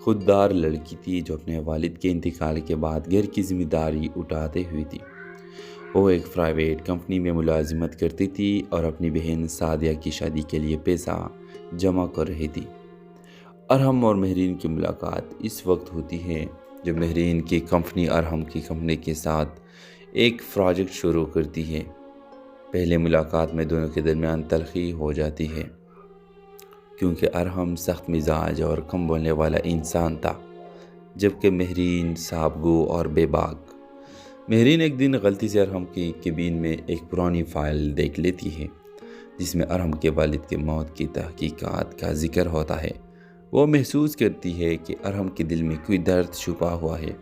خوددار لڑکی تھی جو اپنے والد کے انتقال کے بعد گھر کی ذمہ داری اٹھاتے ہوئی تھی۔ وہ ایک پرائیویٹ کمپنی میں ملازمت کرتی تھی اور اپنی بہن سعدیہ کی شادی کے لیے پیسہ جمع کر رہی تھی۔ ارحم اور مہرین کی ملاقات اس وقت ہوتی ہے جب مہرین کی کمپنی ارحم کی کمپنی کے ساتھ ایک پروجیکٹ شروع کرتی ہے۔ پہلے ملاقات میں دونوں کے درمیان تلخی ہو جاتی ہے کیونکہ ارحم سخت مزاج اور کم بولنے والا انسان تھا، جبکہ مہرین صاحب گو اور بے باک۔ مہرین ایک دن غلطی سے ارحم کی کیبن میں ایک پرانی فائل دیکھ لیتی ہے جس میں ارحم کے والد کے موت کی تحقیقات کا ذکر ہوتا ہے۔ وہ محسوس کرتی ہے کہ ارحم کے دل میں کوئی درد چھپا ہوا ہے۔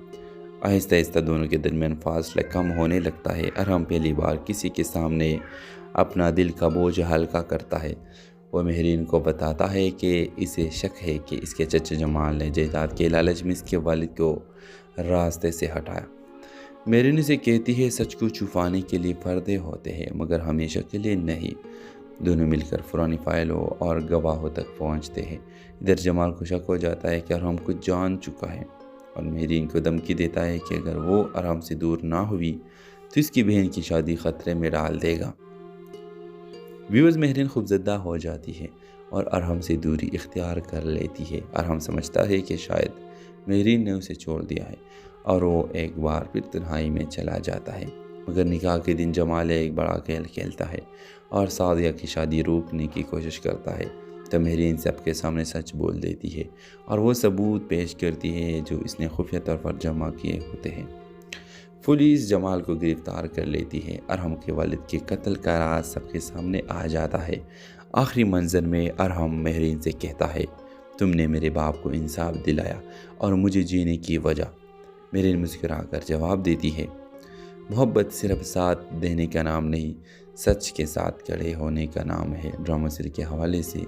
آہستہ آہستہ دونوں کے درمیان فاصلہ کم ہونے لگتا ہے۔ ارحم پہلی بار کسی کے سامنے اپنا دل کا بوجھ ہلکا کرتا ہے۔ وہ مہرین کو بتاتا ہے کہ اسے شک ہے کہ اس کے چچا جمال نے جائیداد کے لالچ میں اس کے والد کو راستے سے ہٹایا۔ مہرین اسے کہتی ہے سچ کو چھپانے کے لیے پردے ہوتے ہیں مگر ہمیشہ کے لیے نہیں۔ دونوں مل کر پرانی فائلوں اور گواہوں تک پہنچتے ہیں۔ ادھر جمال کو شک ہو جاتا ہے کہ ارحم کچھ جان چکا ہے اور مہرین کو دھمکی دیتا ہے کہ اگر وہ ارحم سے دور نہ ہوئی تو اس کی بہن کی شادی خطرے میں ڈال دے گا۔ ویورز، مہرین خوفزدہ ہو جاتی ہے اور ارحم سے دوری اختیار کر لیتی ہے۔ ارحم سمجھتا ہے کہ شاید مہرین نے اسے چھوڑ دیا ہے اور وہ ایک بار پھر تنہائی میں چلا جاتا ہے۔ مگر نکاح کے دن جمال ایک بڑا کھیل کھیلتا ہے اور سعدیہ کی شادی روکنے کی کوشش کرتا ہے تو مہرین سب کے سامنے سچ بول دیتی ہے اور وہ ثبوت پیش کرتی ہے جو اس نے خفیہ طور پر جمع کیے ہوتے ہیں۔ پولیس جمال کو گرفتار کر لیتی ہے۔ ارحم کے والد کے قتل کا راز سب کے سامنے آ جاتا ہے۔ آخری منظر میں ارحم مہرین سے کہتا ہے تم نے میرے باپ کو انصاف دلایا اور مجھے جینے کی وجہ۔ مہرین مسکرا کر جواب دیتی ہے محبت صرف ساتھ دینے کا نام نہیں، سچ کے ساتھ کھڑے ہونے کا نام ہے۔ ڈرامہ سیریز کے حوالے سے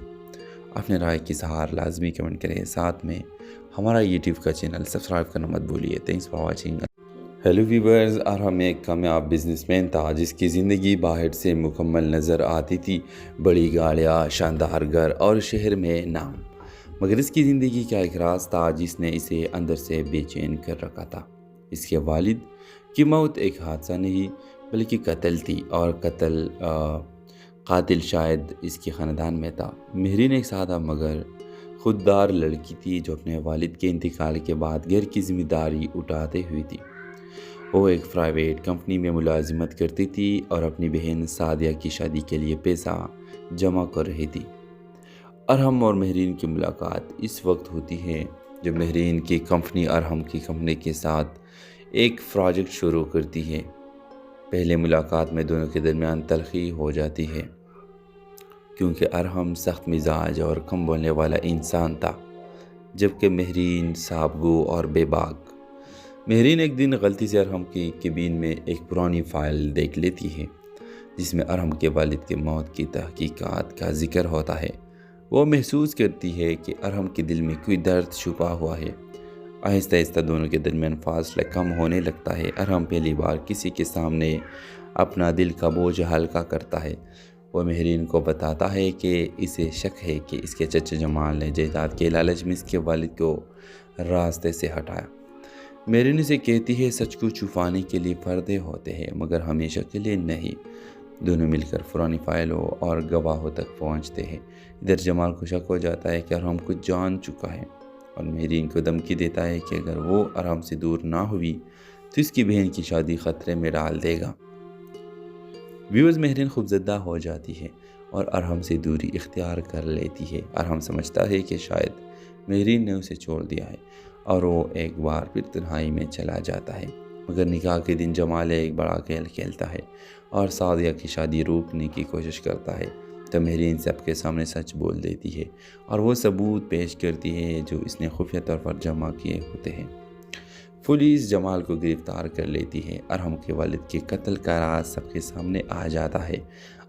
اپنے رائے کی اظہار لازمی کمنٹ کریں، ساتھ میں ہمارا یوٹیوب کا چینل سبسکرائب کرنا مت بھولیے۔ Thanks for watching. Hello viewers, Arham ایک کامیاب بزنس مین تھا جس کی زندگی باہر سے مکمل نظر آتی تھی، بڑی گاڑیاں، شاندار گھر اور شہر میں نام، مگر اس کی زندگی کا ایک راز تھا جس نے اسے اندر سے بے چین کر رکھا تھا۔ اس کے والد کی موت ایک حادثہ نہیں بلکہ قتل تھی اور قاتل شاید اس کے خاندان میں تھا۔ مہرین ایک سادہ مگر خوددار لڑکی تھی جو اپنے والد کے انتقال کے بعد گھر کی ذمہ داری اٹھاتے ہوئی تھی۔ وہ ایک پرائیویٹ کمپنی میں ملازمت کرتی تھی اور اپنی بہن سعدیہ کی شادی کے لیے پیسہ جمع کر رہی تھی۔ ارحم اور مہرین کی ملاقات اس وقت ہوتی ہے جب مہرین کی کمپنی ارحم کی کمپنی کے ساتھ ایک پروجیکٹ شروع کرتی ہے۔ پہلے ملاقات میں دونوں کے درمیان تلخی ہو جاتی ہے کیونکہ ارحم سخت مزاج اور کم بولنے والا انسان تھا، جبکہ مہرین صاحب گو اور بے باک۔ مہرین ایک دن غلطی سے ارحم کی کیبن میں ایک پرانی فائل دیکھ لیتی ہے جس میں ارحم کے والد کے موت کی تحقیقات کا ذکر ہوتا ہے۔ وہ محسوس کرتی ہے کہ ارحم کے دل میں کوئی درد چھپا ہوا ہے۔ آہستہ آہستہ دونوں کے درمیان فاصلہ کم ہونے لگتا ہے۔ ارحم پہلی بار کسی کے سامنے اپنا دل کا بوجھ ہلکا کرتا ہے۔ وہ مہرین کو بتاتا ہے کہ اسے شک ہے کہ اس کے چچا جمال نے جائیداد کے لالچ میں اس کے والد کو راستے سے ہٹایا۔ مہرین اسے کہتی ہے سچ کو چھپانے کے لیے پردے ہوتے ہیں مگر ہمیشہ کے لیے نہیں۔ دونوں مل کر پرانی فائلوں اور گواہوں تک پہنچتے ہیں۔ ادھر جمال کو شک ہو جاتا ہے کہ ارحم کچھ جان چکا ہے اور مہرین کو دھمکی دیتا ہے کہ اگر وہ ارحم سے دور نہ ہوئی تو اس کی بہن کی شادی خطرے میں ڈال دے گا۔ ویورز، مہرین خوفزدہ ہو جاتی ہے اور ارحم سے دوری اختیار کر لیتی ہے۔ ارحم سمجھتا ہے کہ شاید مہرین نے اسے چھوڑ دیا ہے اور وہ ایک بار پھر تنہائی میں چلا جاتا ہے۔ مگر نکاح کے دن جمال ایک بڑا کھیل کھیلتا ہے اور سعدیہ کی شادی روکنے کی کوشش کرتا ہے تو مہرین سب کے سامنے سچ بول دیتی ہے اور وہ ثبوت پیش کرتی ہے جو اس نے خفیہ طور پر جمع کیے ہوتے ہیں۔ پولیس جمال کو گرفتار کر لیتی ہے۔ ارحم کے والد کے قتل کا راز سب کے سامنے آ جاتا ہے۔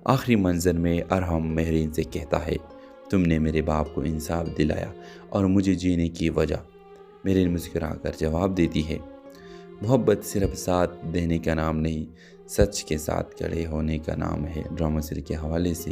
آخری منظر میں ارحم مہرین سے کہتا ہے تم نے میرے باپ کو انصاف دلایا اور مجھے جینے کی وجہ۔ مہرین مسکرا کر جواب دیتی ہے محبت صرف ساتھ دینے کا نام نہیں، سچ کے ساتھ کھڑے ہونے کا نام ہے۔ ڈرامہ سیریز کے حوالے سے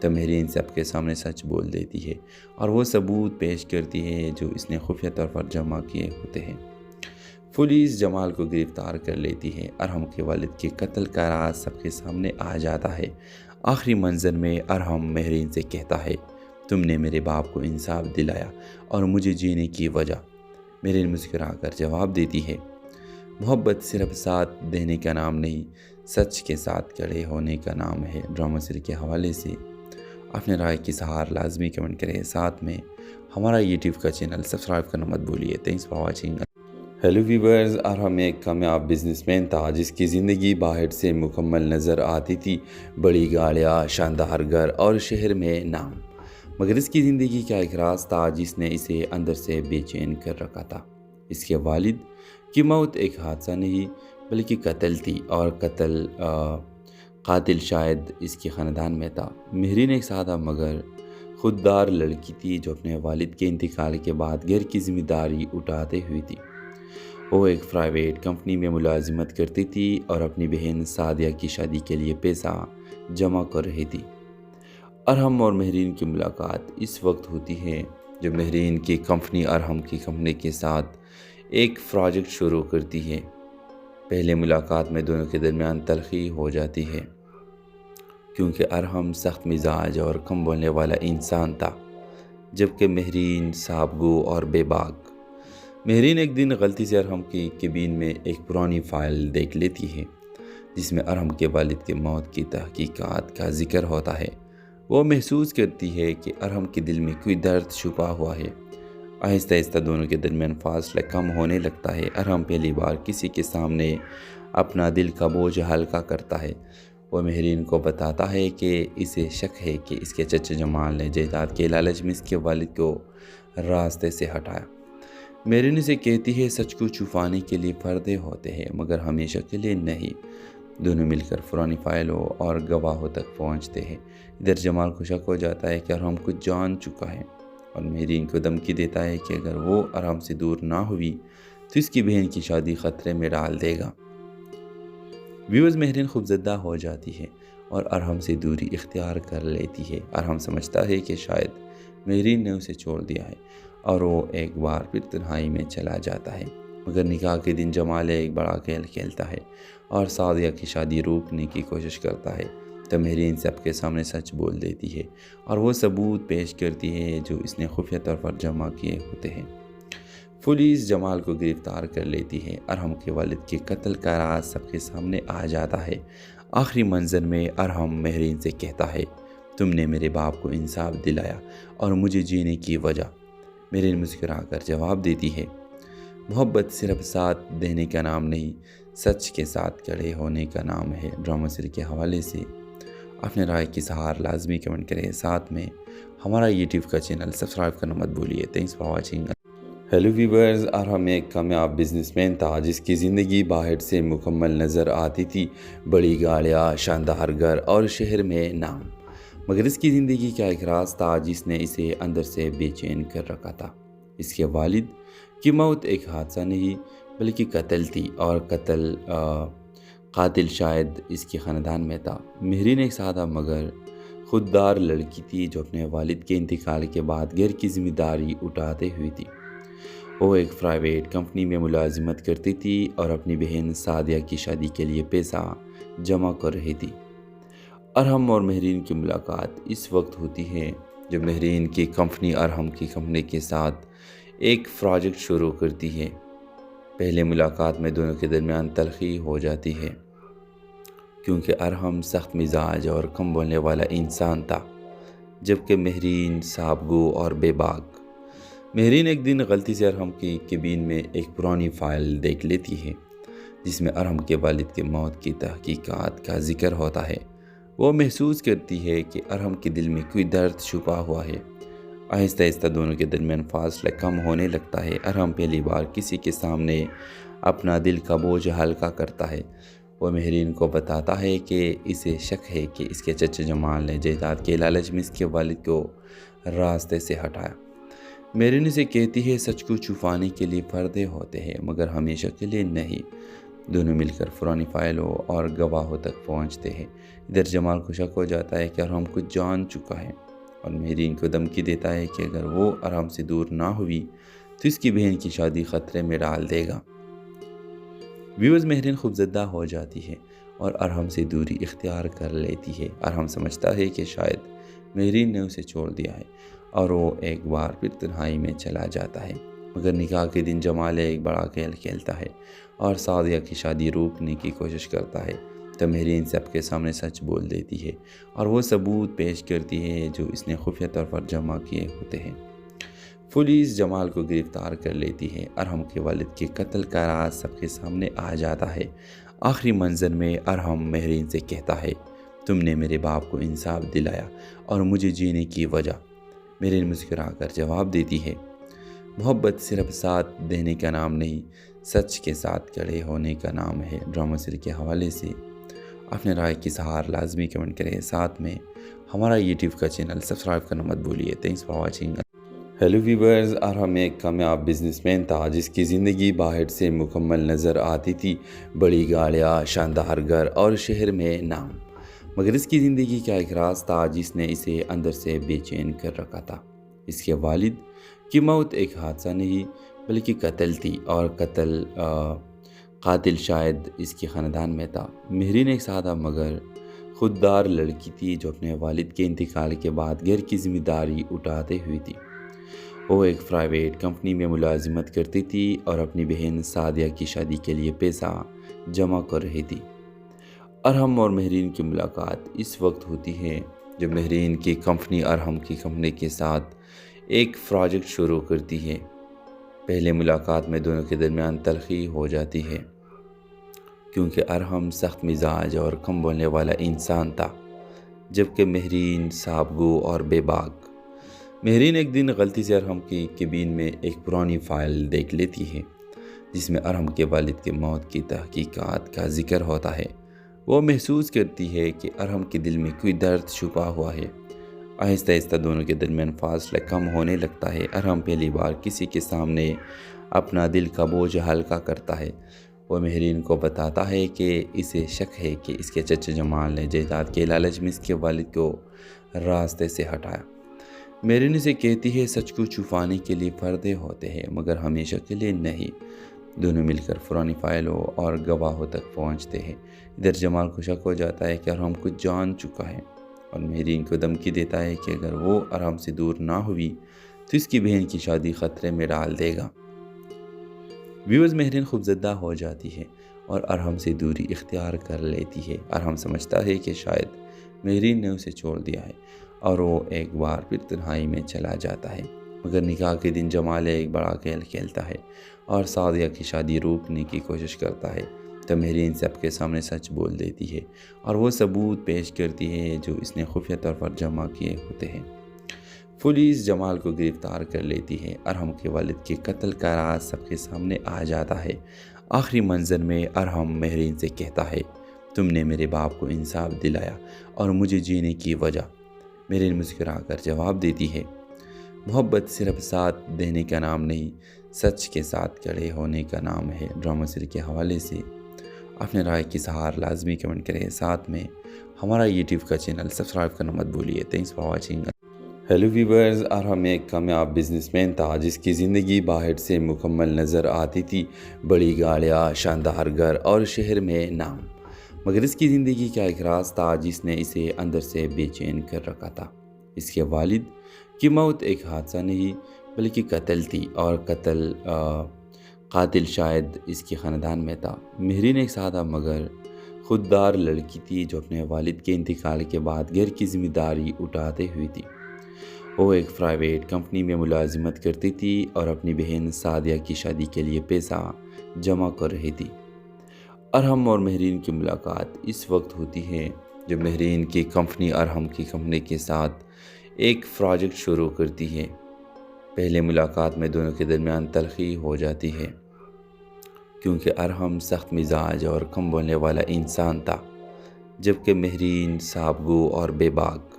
تو مہرین سب کے سامنے سچ بول دیتی ہے اور وہ ثبوت پیش کرتی ہے جو اس نے خفیہ طور پر جمع کیے ہوتے ہیں۔ پولیس جمال کو گرفتار کر لیتی ہے۔ ارحم کے والد کے قتل کا راز سب کے سامنے آ جاتا ہے۔ آخری منظر میں ارحم مہرین سے کہتا ہے، تم نے میرے باپ کو انصاف دلایا اور مجھے جینے کی وجہ۔ مہرین مسکرا کر جواب دیتی ہے، محبت صرف ساتھ دینے کا نام نہیں، سچ کے ساتھ کھڑے ہونے کا نام ہے۔ ڈرامہ سیریز کے حوالے سے اپنے رائے کی اظہار لازمی کمنٹ کریں، ساتھ میں ہمارا یوٹیوب کا چینل سبسکرائب کرنا مت بھولیے۔ Thanks for watching. Hello viewers, Arham ایک کامیاب بزنس مین تھا جس کی زندگی باہر سے مکمل نظر آتی تھی، بڑی گاڑیاں، شاندار گھر اور شہر میں نام، مگر اس کی زندگی کا ایک راز تھا جس نے اسے اندر سے بے چین کر رکھا تھا۔ اس کے والد کی موت ایک حادثہ نہیں بلکہ قتل تھی، اور قاتل شاید اس کے خاندان میں تھا۔ مہرین ایک سادہ مگر خوددار لڑکی تھی جو اپنے والد کے انتقال کے بعد گھر کی ذمہ داری اٹھاتے ہوئی تھی۔ وہ ایک پرائیویٹ کمپنی میں ملازمت کرتی تھی اور اپنی بہن سعدیہ کی شادی کے لیے پیسہ جمع کر رہی تھی۔ ارحم اور مہرین کی ملاقات اس وقت ہوتی ہے جب مہرین کی کمپنی ارحم کی کمپنی کے ساتھ ایک پروجیکٹ شروع کرتی ہے۔ پہلے ملاقات میں دونوں کے درمیان تلخی ہو جاتی ہے کیونکہ ارحم سخت مزاج اور کم بولنے والا انسان تھا، جبکہ مہرین صاحب گو اور بے باک۔ مہرین ایک دن غلطی سے ارحم کی کیبن میں ایک پرانی فائل دیکھ لیتی ہے جس میں ارحم کے والد کی موت کی تحقیقات کا ذکر ہوتا ہے۔ وہ محسوس کرتی ہے کہ ارحم کے دل میں کوئی درد چھپا ہوا ہے۔ آہستہ آہستہ دونوں کے درمیان فاصلہ کم ہونے لگتا ہے۔ ارحم پہلی بار کسی کے سامنے اپنا دل کا بوجھ ہلکا کرتا ہے۔ وہ مہرین کو بتاتا ہے کہ اسے شک ہے کہ اس کے چچا جمال نے جائیداد کے لالچ میں اس کے والد کو راستے سے ہٹایا۔ مہرین اسے کہتی ہے سچ کو چھپانے کے لیے پردے ہوتے ہیں مگر ہمیشہ کے لیے نہیں۔ دونوں مل کر پرانی فائلوں اور گواہوں تک پہنچتے ہیں۔ ادھر جمال کو شک ہو جاتا ہے کہ ارحم کچھ جان چکا ہے اور مہرین کو دھمکی دیتا ہے کہ اگر وہ ارحم سے دور نہ ہوئی تو اس کی بہن کی شادی خطرے میں ڈال دے گا۔ ویورز، مہرین خوفزدہ ہو جاتی ہے اور ارحم سے دوری اختیار کر لیتی ہے۔ ارحم سمجھتا ہے کہ شاید مہرین نے اسے چھوڑ دیا ہے اور وہ ایک بار پھر تنہائی میں چلا جاتا ہے، مگر نکاح کے دن جمال ایک بڑا کھیل کھیلتا ہے اور سعدیہ کی شادی روکنے کی کوشش کرتا ہے۔ تو مہرین سب کے سامنے سچ بول دیتی ہے اور وہ ثبوت پیش کرتی ہے جو اس نے خفیہ طور پر جمع کیے ہوتے ہیں۔ پولیس جمال کو گرفتار کر لیتی ہے۔ ارحم کے والد کے قتل کا راز سب کے سامنے آ جاتا ہے۔ آخری منظر میں ارحم مہرین سے کہتا ہے، تم نے میرے باپ کو انصاف دلایا اور مجھے جینے کی وجہ۔ مہرین مسکرا کر جواب دیتی ہے، محبت صرف ساتھ دینے کا نام نہیں، سچ کے ساتھ کھڑے ہونے کا نام ہے۔ ڈرامہ سیریز کے حوالے سے اپنے رائے کی اظہار لازمی کمنٹ کریں، ساتھ میں ہمارا یوٹیوب کا چینل سبسکرائب کرنا مت بھولیے۔ Thanks for watching. Hello viewers, Arham ایک کامیاب بزنس مین تھا جس کی زندگی باہر سے مکمل نظر آتی تھی، بڑی گاڑیاں، شاندار گھر اور شہر میں نام، مگر اس کی زندگی کا ایک راز تھا جس نے اسے اندر سے بے چین کر رکھا تھا۔ اس کے والد کی موت ایک حادثہ نہیں بلکہ قتل تھی، اور قاتل شاید اس کے خاندان میں تھا۔ مہرین ایک سادہ مگر خوددار لڑکی تھی جو اپنے والد کے انتقال کے بعد گھر کی ذمہ داری اٹھاتے ہوئی تھی۔ وہ ایک پرائیویٹ کمپنی میں ملازمت کرتی تھی اور اپنی بہن سعدیہ کی شادی کے لیے پیسہ جمع کر رہی تھی۔ ارحم اور مہرین کی ملاقات اس وقت ہوتی ہے جب مہرین کی کمپنی ارحم کی کمپنی کے ساتھ ایک پروجیکٹ شروع کرتی ہے۔ پہلے ملاقات میں دونوں کے درمیان تلخی ہو جاتی ہے کیونکہ ارحم سخت مزاج اور کم بولنے والا انسان تھا، جبکہ مہرین صاحب گو اور بے باک۔ مہرین ایک دن غلطی سے ارحم کی کیبن میں ایک پرانی فائل دیکھ لیتی ہے جس میں ارحم کے والد کی موت کی تحقیقات کا ذکر ہوتا ہے۔ وہ محسوس کرتی ہے کہ ارحم کے دل میں کوئی درد چھپا ہوا ہے۔ آہستہ آہستہ دونوں کے درمیان فاصلہ کم ہونے لگتا ہے۔ ارحم پہلی بار کسی کے سامنے اپنا دل کا بوجھ ہلکا کرتا ہے۔ وہ مہرین کو بتاتا ہے کہ اسے شک ہے کہ اس کے چچا جمال نے جائیداد کے لالچ میں اس کے والد کو راستے سے ہٹایا۔ مہرین اسے کہتی ہے سچ کو چھپانے کے لیے پردے ہوتے ہیں مگر ہمیشہ کے لیے نہیں۔ دونوں مل کر پرانی فائلوں اور گواہوں تک پہنچتے ہیں۔ ادھر جمال کو شک ہو جاتا ہے کہ ارحم کچھ جان چکا ہے اور مہرین کو دھمکی دیتا ہے کہ اگر وہ ارحم سے دور نہ ہوئی تو اس کی بہن کی شادی خطرے میں ڈال دے گا۔ ویورز، مہرین خوفزدہ ہو جاتی ہے اور ارحم سے دوری اختیار کر لیتی ہے۔ ارحم سمجھتا ہے کہ شاید مہرین نے اسے چھوڑ دیا ہے اور وہ ایک بار پھر تنہائی میں چلا جاتا ہے، مگر نکاح کے دن جمال ایک بڑا کھیل کھیلتا ہے اور سعدیہ کی شادی روکنے کی کوشش کرتا ہے، تو مہرین سب کے سامنے سچ بول دیتی ہے اور وہ ثبوت پیش کرتی ہے جو اس نے خفیہ طور پر جمع کیے ہوتے ہیں۔ پولیس جمال کو گرفتار کر لیتی ہے۔ ارحم کے والد کے قتل کا راز سب کے سامنے آ جاتا ہے۔ آخری منظر میں ارحم مہرین سے کہتا ہے، تم نے میرے باپ کو انصاف دلایا اور مجھے جینے کی وجہ۔ مہرین مسکرا کر جواب دیتی ہے، محبت صرف ساتھ دینے کا نام نہیں، سچ کے ساتھ کھڑے ہونے کا نام ہے۔ ڈرامہ سیریل کے حوالے سے اپنے رائے کی اظہار لازمی کمنٹ کریں، ساتھ میں ہمارا یوٹیوب کا چینل سبسکرائب کرنا مت بھولیے۔ Thanks for watching. Hello viewers, Arham ایک کامیاب بزنس مین تھا جس کی زندگی باہر سے مکمل نظر آتی تھی، بڑی گاڑیاں، شاندار گھر اور شہر میں نام، مگر اس کی زندگی کا ایک راز تھا جس نے اسے اندر سے بے چین کر رکھا تھا۔ اس کے والد کی موت ایک حادثہ نہیں بلکہ قتل تھی، اور قاتل شاید اس کے خاندان میں تھا۔ مہرین ایک سادہ مگر خوددار لڑکی تھی جو اپنے والد کے انتقال کے بعد گھر کی ذمہ داری اٹھاتے ہوئی تھی۔ وہ ایک پرائیویٹ کمپنی میں ملازمت کرتی تھی اور اپنی بہن سعدیہ کی شادی کے لیے پیسہ جمع کر رہی تھی۔ ارحم اور مہرین کی ملاقات اس وقت ہوتی ہے جب مہرین کی کمپنی ارحم کی کمپنی کے ساتھ ایک پروجیکٹ شروع کرتی ہے۔ پہلے ملاقات میں دونوں کے درمیان تلخی ہو جاتی ہے کیونکہ ارحم سخت مزاج اور کم بولنے والا انسان تھا، جبکہ مہرین صاحب گو اور بے باک۔ مہرین ایک دن غلطی سے ارحم کی کیبن میں ایک پرانی فائل دیکھ لیتی ہے جس میں ارحم کے والد کی موت کی تحقیقات کا ذکر ہوتا ہے۔ وہ محسوس کرتی ہے کہ ارحم کے دل میں کوئی درد چھپا ہوا ہے۔ آہستہ آہستہ دونوں کے درمیان فاصلہ کم ہونے لگتا ہے۔ ارحم پہلی بار کسی کے سامنے اپنا دل کا بوجھ ہلکا کرتا ہے۔ وہ مہرین کو بتاتا ہے کہ اسے شک ہے کہ اس کے چچا جمال نے جائیداد کے لالچ میں اس کے والد کو راستے سے ہٹایا۔ مہرین اسے کہتی ہے سچ کو چھپانے کے لیے پردے ہوتے ہیں مگر ہمیشہ کے لیے نہیں۔ دونوں مل کر پرانی فائلوں اور گواہوں تک پہنچتے ہیں۔ ادھر جمال کو شک ہو جاتا ہے کہ ارحم کچھ جان چکا ہے اور مہرین کو دھمکی دیتا ہے کہ اگر وہ ارحم سے دور نہ ہوئی تو اس کی بہن کی شادی خطرے میں ڈال دے گا۔ ویورز، مہرین خوفزدہ ہو جاتی ہے اور ارحم سے دوری اختیار کر لیتی ہے۔ ارحم سمجھتا ہے کہ شاید مہرین نے اسے چھوڑ دیا ہے اور وہ ایک بار پھر تنہائی میں چلا جاتا ہے، مگر نکاح کے دن جمال ایک بڑا کھیل کھیلتا ہے اور سعدیہ کی شادی روکنے کی کوشش کرتا ہے، تو مہرین سب کے سامنے سچ بول دیتی ہے اور وہ ثبوت پیش کرتی ہے جو اس نے خفیہ طور پر جمع کیے ہوتے ہیں۔ پولیس جمال کو گرفتار کر لیتی ہے۔ ارحم کے والد کے قتل کا راز سب کے سامنے آ جاتا ہے۔ آخری منظر میں ارحم مہرین سے کہتا ہے، تم نے میرے باپ کو انصاف دلایا اور مجھے جینے کی وجہ۔ مہرین مسکرا کر جواب دیتی ہے، محبت صرف ساتھ دینے کا نام نہیں، سچ کے ساتھ کھڑے ہونے کا نام ہے۔ ڈرامہ سیریل کے حوالے سے اپنے رائے کی اظہار لازمی کمنٹ کریں، ساتھ میں ہمارا یوٹیوب کا چینل سبسکرائب کرنا مت بھولیے۔ Thanks for watching. Hello viewers, Arham ایک کامیاب بزنس مین تھا جس کی زندگی باہر سے مکمل نظر آتی تھی، بڑی گاڑیاں، شاندار گھر اور شہر میں نام، مگر اس کی زندگی کا ایک راز تھا جس نے اسے اندر سے بے چین کر رکھا تھا۔ اس کے والد کی موت ایک حادثہ نہیں بلکہ قتل تھی، اور قاتل شاید اس کے خاندان میں تھا۔ مہرین ایک سادہ مگر خوددار لڑکی تھی جو اپنے والد کے انتقال کے بعد گھر کی ذمہ داری اٹھاتے ہوئی تھی۔ وہ ایک پرائیویٹ کمپنی میں ملازمت کرتی تھی اور اپنی بہن سعدیہ کی شادی کے لیے پیسہ جمع کر رہی تھی۔ ارحم اور مہرین کی ملاقات اس وقت ہوتی ہے جب مہرین کی کمپنی ارحم کی کمپنی کے ساتھ ایک پروجیکٹ شروع کرتی ہے۔ پہلے ملاقات میں دونوں کے درمیان تلخی ہو جاتی ہے کیونکہ ارحم سخت مزاج اور کم بولنے والا انسان تھا، جبکہ مہرین صاحب گو اور بے باک۔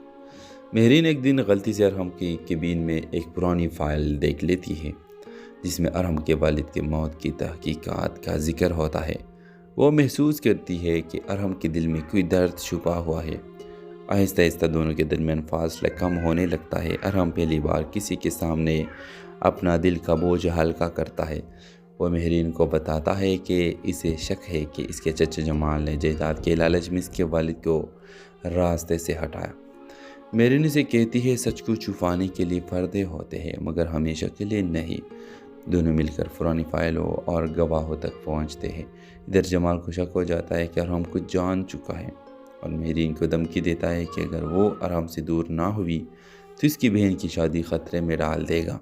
مہرین ایک دن غلطی سے ارحم کی کیبن میں ایک پرانی فائل دیکھ لیتی ہے جس میں ارحم کے والد کی موت کی تحقیقات کا ذکر ہوتا ہے۔ وہ محسوس کرتی ہے کہ ارحم کے دل میں کوئی درد چھپا ہوا ہے۔ آہستہ آہستہ دونوں کے درمیان فاصلہ کم ہونے لگتا ہے۔ ارحم پہلی بار کسی کے سامنے اپنا دل کا بوجھ ہلکا کرتا ہے۔ وہ مہرین کو بتاتا ہے کہ اسے شک ہے کہ اس کے چچا جمال نے جائیداد کے لالچ میں اس کے والد کو راستے سے ہٹایا۔ مہرین اسے کہتی ہے سچ کو چھپانے کے لیے پردے ہوتے ہیں مگر ہمیشہ کے لیے نہیں۔ دونوں مل کر پرانی فائلوں اور گواہوں تک پہنچتے ہیں۔ ادھر جمال کو شک ہو جاتا ہے کہ ارحم کچھ جان چکا ہے اور مہرین کو دھمکی دیتا ہے کہ اگر وہ ارحم سے دور نہ ہوئی تو اس کی بہن کی شادی خطرے میں ڈال دے گا۔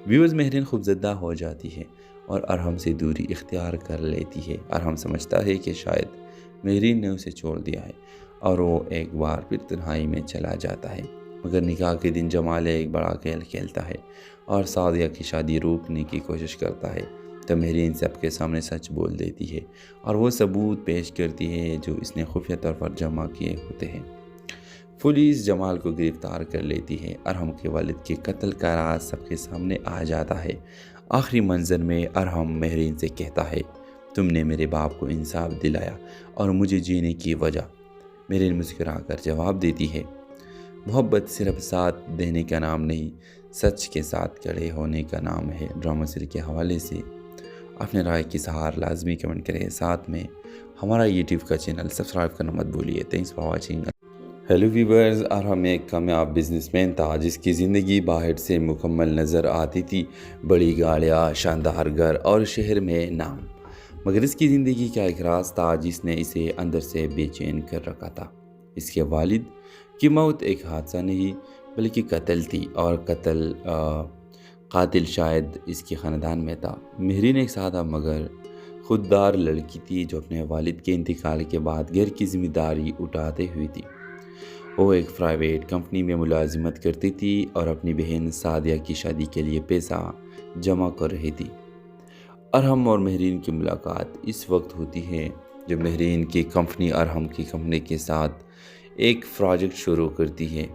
ویورز، مہرین خوفزدہ ہو جاتی ہے اور ارحم سے دوری اختیار کر لیتی ہے۔ ارحم سمجھتا ہے کہ شاید مہرین نے اسے چھوڑ دیا ہے اور وہ ایک بار پھر تنہائی میں چلا جاتا ہے۔ مگر نکاح کے دن جمال ایک بڑا کھیل کھیلتا ہے اور سعدیہ کی شادی روکنے کی کوشش کرتا ہے تو مہرین سب کے سامنے سچ بول دیتی ہے اور وہ ثبوت پیش کرتی ہے جو اس نے خفیہ طور پر جمع کیے ہوتے ہیں۔ پولیس جمال کو گرفتار کر لیتی ہے۔ ارحم کے والد کے قتل کا راز سب کے سامنے آ جاتا ہے۔ آخری منظر میں ارحم مہرین سے کہتا ہے تم نے میرے باپ کو انصاف دلایا اور مجھے جینے کی وجہ۔ مہرین مسکرا کر جواب دیتی ہے محبت صرف ساتھ دینے کا نام نہیں، سچ کے ساتھ کھڑے ہونے کا نام ہے۔ ڈرامہ سیریل کے حوالے سے اپنے رائے کی اظہار لازمی کمنٹ کریں، ساتھ میں ہمارا یوٹیوب کا چینل سبسکرائب کرنا مت بھولیے۔ Thanks for watching. Hello viewers, Arham ایک کامیاب بزنس مین تھا جس کی زندگی باہر سے مکمل نظر آتی تھی، بڑی گاڑیاں، شاندار گھر اور شہر میں نام، مگر اس کی زندگی کا ایک راز تھا جس نے اسے اندر سے بے چین کر رکھا تھا۔ اس کے والد کی موت ایک حادثہ نہیں بلکہ قتل تھی اور قاتل شاید اس کے خاندان میں تھا۔ مہرین ایک سادہ مگر خوددار لڑکی تھی جو اپنے والد کے انتقال کے بعد گھر کی ذمہ داری اٹھاتے ہوئی تھی۔ وہ ایک پرائیویٹ کمپنی میں ملازمت کرتی تھی اور اپنی بہن سعدیہ کی شادی کے لیے پیسہ جمع کر رہی تھی۔ ارحم اور مہرین کی ملاقات اس وقت ہوتی ہے جب مہرین کی کمپنی ارحم کی کمپنی کے ساتھ ایک پروجیکٹ شروع کرتی ہے۔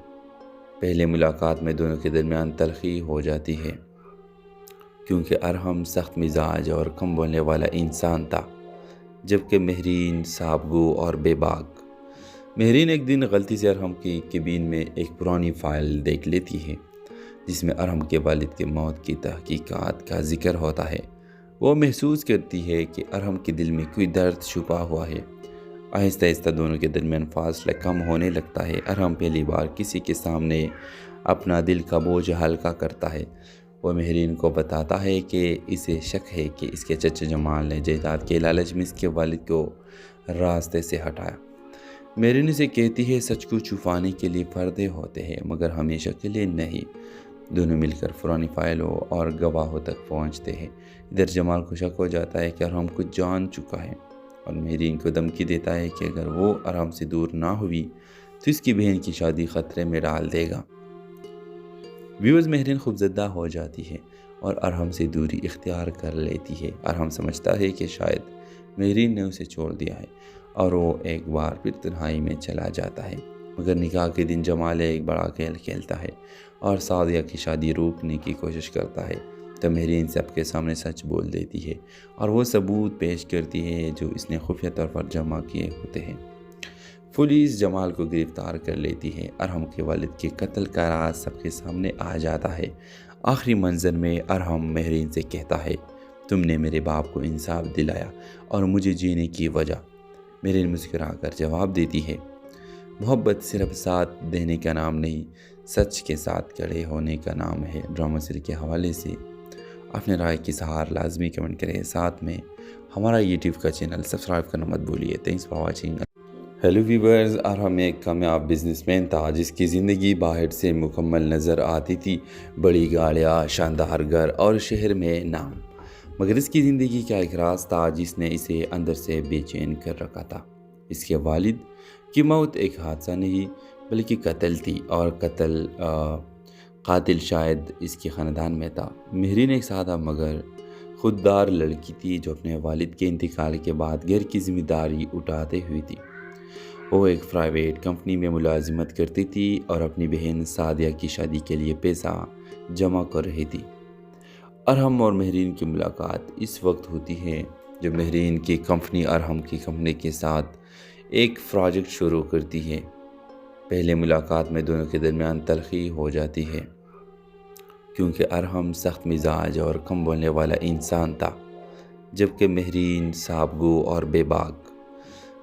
پہلے ملاقات میں دونوں کے درمیان تلخی ہو جاتی ہے کیونکہ ارحم سخت مزاج اور کم بولنے والا انسان تھا جبکہ مہرین صاحب گو اور بے باک۔ مہرین ایک دن غلطی سے ارحم کی کیبن میں ایک پرانی فائل دیکھ لیتی ہے جس میں ارحم کے والد کی موت کی تحقیقات کا ذکر ہوتا ہے۔ وہ محسوس کرتی ہے کہ ارحم کے دل میں کوئی درد چھپا ہوا ہے۔ آہستہ آہستہ دونوں کے درمیان فاصلہ کم ہونے لگتا ہے۔ ارحم پہلی بار کسی کے سامنے اپنا دل کا بوجھ ہلکا کرتا ہے۔ وہ مہرین کو بتاتا ہے کہ اسے شک ہے کہ اس کے چچا جمال نے جائیداد کے لالچ میں اس کے والد کو راستے سے ہٹایا۔ مہرین اسے کہتی ہے سچ کو چھپانے کے لیے پردے ہوتے ہیں مگر ہمیشہ کے لیے نہیں۔ دونوں مل کر پرانی فائلوں اور گواہوں تک پہنچتے ہیں۔ ادھر جمال کو شک ہو جاتا ہے کہ ارحم کچھ جان چکا ہے اور مہرین کو دھمکی دیتا ہے کہ اگر وہ ارحم سے دور نہ ہوئی تو اس کی بہن کی شادی خطرے میں ڈال دے گا۔ ویورز، مہرین خوفزدہ ہو جاتی ہے اور ارحم سے دوری اختیار کر لیتی ہے۔ ارحم سمجھتا ہے کہ شاید مہرین نے اسے چھوڑ دیا ہے اور وہ ایک بار پھر تنہائی میں چلا جاتا ہے۔ مگر نکاح کے دن جمال ایک بڑا کھیل کھیلتا ہے اور سعدیہ کی شادی روکنے کی کوشش کرتا ہے تو مہرین سب کے سامنے سچ بول دیتی ہے اور وہ ثبوت پیش کرتی ہے جو اس نے خفیہ طور پر جمع کیے ہوتے ہیں۔ پولیس جمال کو گرفتار کر لیتی ہے۔ ارحم کے والد کے قتل کا راز سب کے سامنے آ جاتا ہے۔ آخری منظر میں ارحم مہرین سے کہتا ہے تم نے میرے باپ کو انصاف دلایا اور مجھے جینے کی وجہ۔ مہرین مسکرا کر جواب دیتی ہے محبت صرف ساتھ دینے کا نام نہیں، سچ کے ساتھ کھڑے ہونے کا نام ہے۔ ڈرامہ سیریل کے حوالے سے اپنے رائے کی اظہار لازمی کمنٹ کریں، ساتھ میں ہمارا یوٹیوب کا چینل سبسکرائب کرنا مت بھولیے۔ Thanks for watching. Hello viewers, Arham ایک کامیاب بزنس مین تھا جس کی زندگی باہر سے مکمل نظر آتی تھی، بڑی گاڑیاں، شاندار گھر اور شہر میں نام، مگر اس کی زندگی کا ایک راز تھا جس نے اسے اندر سے بے چین کر رکھا تھا۔ اس کے والد کی موت ایک حادثہ نہیں بلکہ قتل تھی اور قاتل شاید اس کے خاندان میں تھا۔ مہرین ایک سادہ مگر خوددار لڑکی تھی جو اپنے والد کے انتقال کے بعد گھر کی ذمہ داری اٹھاتے ہوئی تھی۔ وہ ایک پرائیویٹ کمپنی میں ملازمت کرتی تھی اور اپنی بہن سعدیہ کی شادی کے لیے پیسہ جمع کر رہی تھی۔ ارحم اور مہرین کی ملاقات اس وقت ہوتی ہے جب مہرین کی کمپنی ارحم کی کمپنی کے ساتھ ایک پروجیکٹ شروع کرتی ہے۔ پہلے ملاقات میں دونوں کے درمیان تلخی ہو جاتی ہے، کیونکہ ارحم سخت مزاج اور کم بولنے والا انسان تھا، جبکہ مہرین صاحب گو اور بے باک۔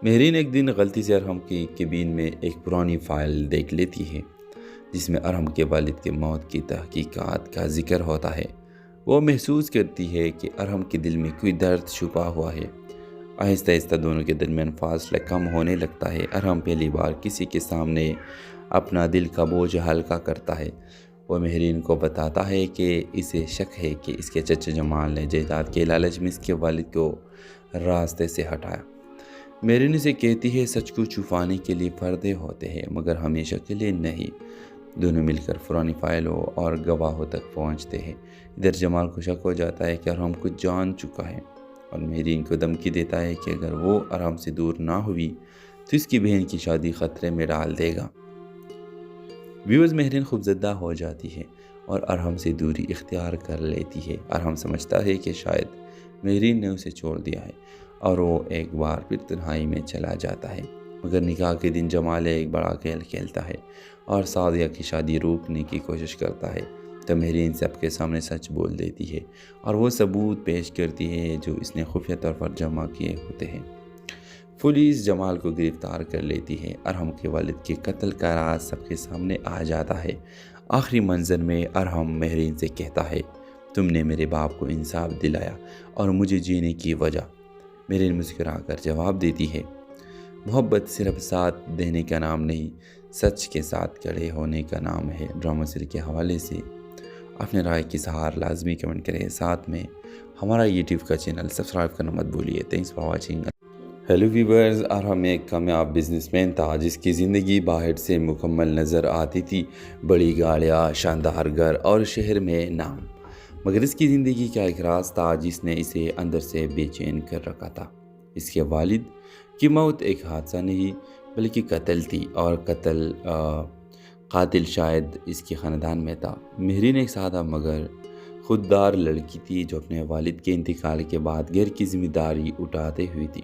مہرین ایک دن غلطی سے ارحم کی کیبن میں ایک پرانی فائل دیکھ لیتی ہے، جس میں ارحم کے والد کے موت کی تحقیقات کا ذکر ہوتا ہے۔ وہ محسوس کرتی ہے کہ ارحم کے دل میں کوئی درد چھپا ہوا ہے۔ آہستہ آہستہ دونوں کے درمیان فاصلہ کم ہونے لگتا ہے۔ ارحم پہلی بار کسی کے سامنے اپنا دل کا بوجھ ہلکا کرتا ہے۔ وہ مہرین کو بتاتا ہے کہ اسے شک ہے کہ اس کے چچا جمال نے جائیداد کے لالچ میں اس کے والد کو راستے سے ہٹایا۔ مہرین اسے کہتی ہے سچ کو چھپانے کے لیے پردے ہوتے ہیں، مگر ہمیشہ کے لیے نہیں۔ دونوں مل کر پرانی فائلوں اور گواہوں تک پہنچتے ہیں۔ ادھر جمال کو شک ہو جاتا ہے کہ ارحم کچھ جان چکا ہے، اور مہرین کو دھمکی دیتا ہے کہ اگر وہ ارحم سے دور نہ ہوئی تو اس کی بہن کی شادی خطرے میں ڈال دے گا۔ ویورز، مہرین خوفزدہ ہو جاتی ہے اور ارحم سے دوری اختیار کر لیتی ہے۔ ارحم سمجھتا ہے کہ شاید مہرین نے اسے چھوڑ دیا ہے، اور وہ ایک بار پھر تنہائی میں چلا جاتا ہے۔ مگر نکاح کے دن جمال ایک بڑا کھیل کھیلتا ہے اور سعدیہ کی شادی روکنے کی کوشش کرتا ہے۔ تو مہرین سب کے سامنے سچ بول دیتی ہے اور وہ ثبوت پیش کرتی ہے جو اس نے خفیہ طور پر جمع کیے ہوتے ہیں۔ پولیس جمال کو گرفتار کر لیتی ہے۔ ارحم کے والد کے قتل کا راز سب کے سامنے آ جاتا ہے۔ آخری منظر میں ارحم مہرین سے کہتا ہے، تم نے میرے باپ کو انصاف دلایا اور مجھے جینے کی وجہ۔ مہرین مسکرا کر جواب دیتی ہے، محبت صرف ساتھ دینے کا نام نہیں، سچ کے ساتھ کھڑے ہونے کا نام ہے۔ ڈرامہ سیریز کے حوالے سے اپنے رائے کی اظہار لازمی کمنٹ کریں، ساتھ میں ہمارا یوٹیوب کا چینل سبسکرائب کرنا مت بھولیے۔ Thanks for watching. Hello viewers, Arham ایک کامیاب بزنس مین تھا جس کی زندگی باہر سے مکمل نظر آتی تھی، بڑی گاڑیاں، شاندار گھر اور شہر میں نام، مگر اس کی زندگی کا ایک راز تھا جس نے اسے اندر سے بے چین کر رکھا تھا۔ اس کے والد کی موت ایک حادثہ نہیں بلکہ قتل تھی، اور قاتل شاید اس کے خاندان میں تھا۔ مہرین ایک سادہ مگر خوددار لڑکی تھی جو اپنے والد کے انتقال کے بعد گھر کی ذمہ داری اٹھاتے ہوئی تھی۔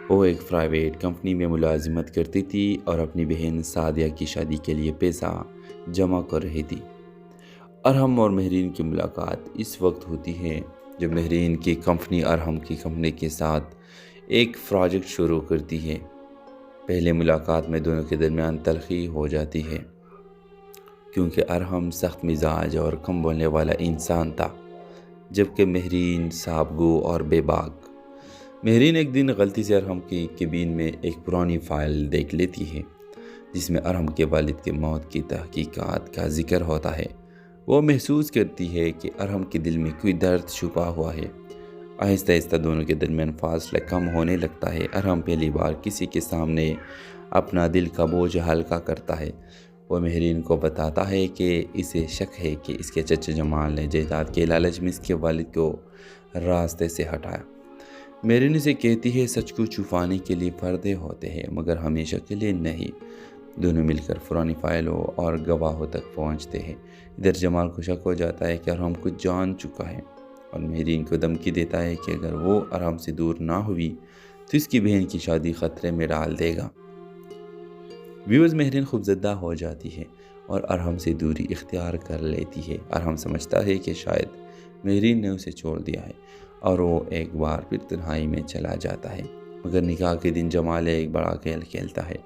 وہ ایک پرائیویٹ کمپنی میں ملازمت کرتی تھی اور اپنی بہن سعدیہ کی شادی کے لیے پیسہ جمع کر رہی تھی۔ ارحم اور مہرین کی ملاقات اس وقت ہوتی ہے جب مہرین کی کمپنی ارحم کی کمپنی کے ساتھ ایک پروجیکٹ شروع کرتی ہے۔ پہلے ملاقات میں دونوں کے درمیان تلخی ہو جاتی ہے، کیونکہ ارحم سخت مزاج اور کم بولنے والا انسان تھا، جبکہ مہرین صاحب گو اور بے باک۔ مہرین ایک دن غلطی سے ارحم کی کیبن میں ایک پرانی فائل دیکھ لیتی ہے، جس میں ارحم کے والد کے موت کی تحقیقات کا ذکر ہوتا ہے۔ وہ محسوس کرتی ہے کہ ارحم کے دل میں کوئی درد چھپا ہوا ہے۔ آہستہ آہستہ دونوں کے درمیان فاصلہ کم ہونے لگتا ہے۔ ارحم پہلی بار کسی کے سامنے اپنا دل کا بوجھ ہلکا کرتا ہے۔ وہ مہرین کو بتاتا ہے کہ اسے شک ہے کہ اس کے چچا جمال نے جائیداد کے لالچ میں اس کے والد کو راستے سے ہٹایا۔ مہرین اسے کہتی ہے سچ کو چھپانے کے لیے پردے ہوتے ہیں، مگر ہمیشہ کے لیے نہیں۔ دونوں مل کر پرانی فائلوں اور گواہوں تک پہنچتے ہیں۔ ادھر جمال کو شک ہو جاتا ہے کہ ارحم کچھ جان چکا ہے، اور مہرین کو دھمکی دیتا ہے کہ اگر وہ ارحم سے دور نہ ہوئی تو اس کی بہن کی شادی خطرے میں ڈال دے گا۔ ویورز، مہرین خوفزدہ ہو جاتی ہے اور ارحم سے دوری اختیار کر لیتی ہے۔ ارحم سمجھتا ہے کہ شاید مہرین نے اسے چھوڑ دیا ہے، اور وہ ایک بار پھر تنہائی میں چلا جاتا ہے۔ مگر نکاح کے دن جمال ایک بڑا کھیل کھیلتا ہے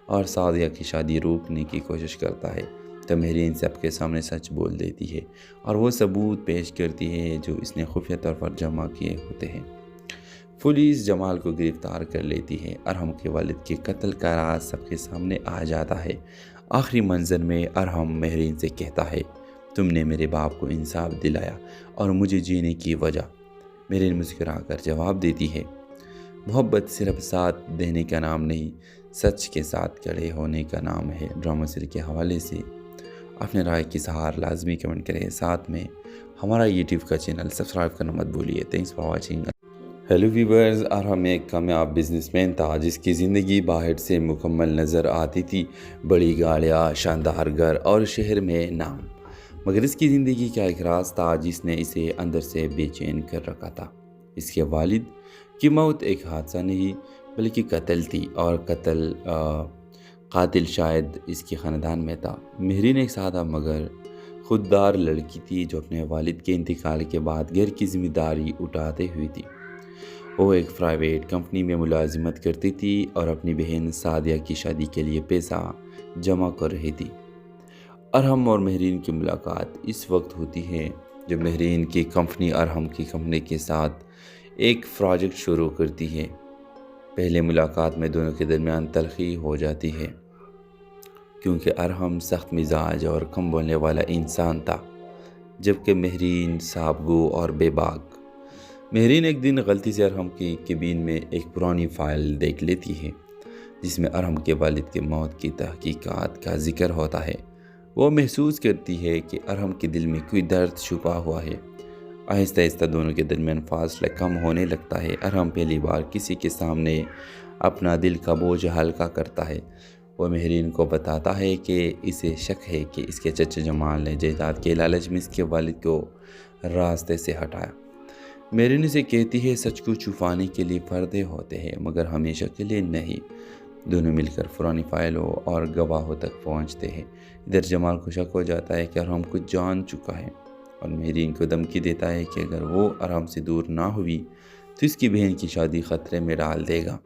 اور سعدیہ کی شادی روکنے کی کوشش کرتا ہے۔ تو مہرین سب کے سامنے سچ بول دیتی ہے اور وہ ثبوت پیش کرتی ہے جو اس نے خفیہ طور پر جمع کیے ہوتے ہیں۔ پولیس جمال کو گرفتار کر لیتی ہے۔ ارحم کے والد کے قتل کا راز سب کے سامنے آ جاتا ہے۔ آخری منظر میں ارحم مہرین سے کہتا ہے، تم نے میرے باپ کو انصاف دلایا اور مجھے جینے کی وجہ۔ مہرین مسکرا کر جواب دیتی ہے، محبت صرف ساتھ دینے کا نام نہیں، سچ کے ساتھ کھڑے ہونے کا نام ہے۔ ڈرامہ سیریز کے حوالے سے اپنے رائے کی اظہار لازمی کمنٹ کریں، ساتھ میں ہمارا یوٹیوب کا چینل سبسکرائب کرنا مت بھولیے۔ Thanks for watching. Hello viewers, Arham ایک کامیاب بزنس مین تھا جس کی زندگی باہر سے مکمل نظر آتی تھی، بڑی گاڑیاں، شاندار گھر اور شہر میں نام، مگر اس کی زندگی کا ایک راز تھا جس نے اسے اندر سے بے چین کر رکھا تھا۔ اس کے والد کی موت ایک حادثہ نہیں بلکہ قتل تھی، اور قاتل شاید اس کے خاندان میں تھا۔ مہرین ایک سادہ مگر خوددار لڑکی تھی جو اپنے والد کے انتقال کے بعد گھر کی ذمہ داری اٹھاتے ہوئی تھی۔ وہ ایک پرائیویٹ کمپنی میں ملازمت کرتی تھی اور اپنی بہن سعدیہ کی شادی کے لیے پیسہ جمع کر رہی تھی۔ ارحم اور مہرین کی ملاقات اس وقت ہوتی ہے جب مہرین کی کمپنی ارحم کی کمپنی کے ساتھ ایک پروجیکٹ شروع کرتی ہے۔ پہلے ملاقات میں دونوں کے درمیان تلخی ہو جاتی ہے کیونکہ ارحم سخت مزاج اور کم بولنے والا انسان تھا، جبکہ مہرین صاحب گو اور بے باک۔ مہرین ایک دن غلطی سے ارحم کی کیبن میں ایک پرانی فائل دیکھ لیتی ہے جس میں ارحم کے والد کے موت کی تحقیقات کا ذکر ہوتا ہے۔ وہ محسوس کرتی ہے کہ ارحم کے دل میں کوئی درد چھپا ہوا ہے۔ آہستہ آہستہ دونوں کے درمیان فاصلہ کم ہونے لگتا ہے۔ ارحم پہلی بار کسی کے سامنے اپنا دل کا بوجھ ہلکا کرتا ہے۔ وہ مہرین کو بتاتا ہے کہ اسے شک ہے کہ اس کے چچا جمال نے جائیداد کے لالچ میں اس کے والد کو راستے سے ہٹایا۔ مہرین اسے کہتی ہے سچ کو چھپانے کے لیے پردے ہوتے ہیں مگر ہمیشہ کے لیے نہیں۔ دونوں مل کر پرانی فائلوں اور گواہوں تک پہنچتے ہیں۔ ادھر جمال کو شک ہو جاتا ہے کہ ارحم کچھ جان چکا ہے اور مہرین کو دھمکی دیتا ہے کہ اگر وہ ارحم سے دور نہ ہوئی تو اس کی بہن کی شادی خطرے میں ڈال دے گا۔